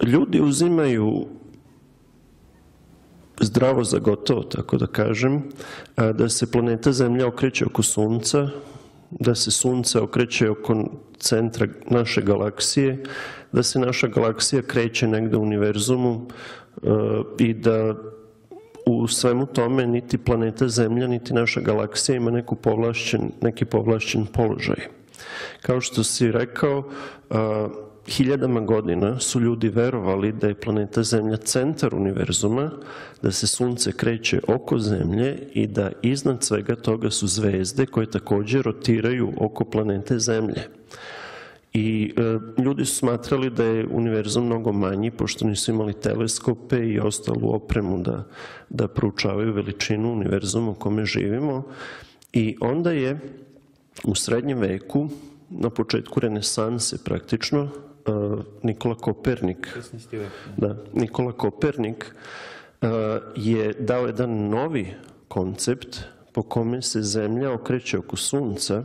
Ljudi uzimaju zdravo za gotovo, tako da kažem, da se planeta Zemlja okreće oko Sunca, da se Sunce okreće oko centra naše galaksije, da se naša galaksija kreće negde u univerzumu i da u svemu tome niti planeta Zemlja, niti naša galaksija ima neki povlašćen položaj. Kao što si rekao, hiljadama godina su ljudi verovali da je planeta Zemlja centar univerzuma, da se Sunce kreće oko Zemlje i da iznad svega toga su zvezde koje takođe rotiraju oko planete Zemlje. I ljudi su smatrali da je univerzum mnogo manji, pošto nisu imali teleskope i ostalu opremu da proučavaju veličinu univerzuma u kome živimo. I onda je u srednjem veku, na početku renesanse praktično, Nikola Kopernik je dao jedan novi koncept po kome se Zemlja okreće oko Sunca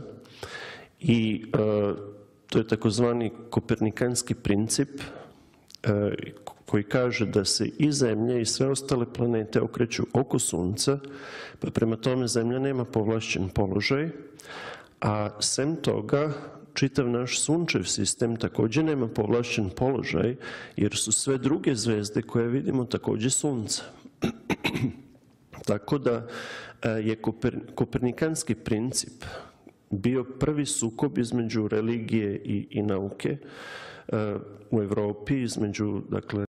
i to je takozvani kopernikanski princip koji kaže da se i Zemlja i sve ostale planete okreću oko Sunca, pa prema tome Zemlja nema povlašćen položaj, a sem toga čitav naš sunčev sistem takođe nema povlašćen položaj, jer su sve druge zvezde koje vidimo takođe Sunca. Tako da je kopernikanski princip bio prvi sukob između religije i nauke u Evropi, između, dakle,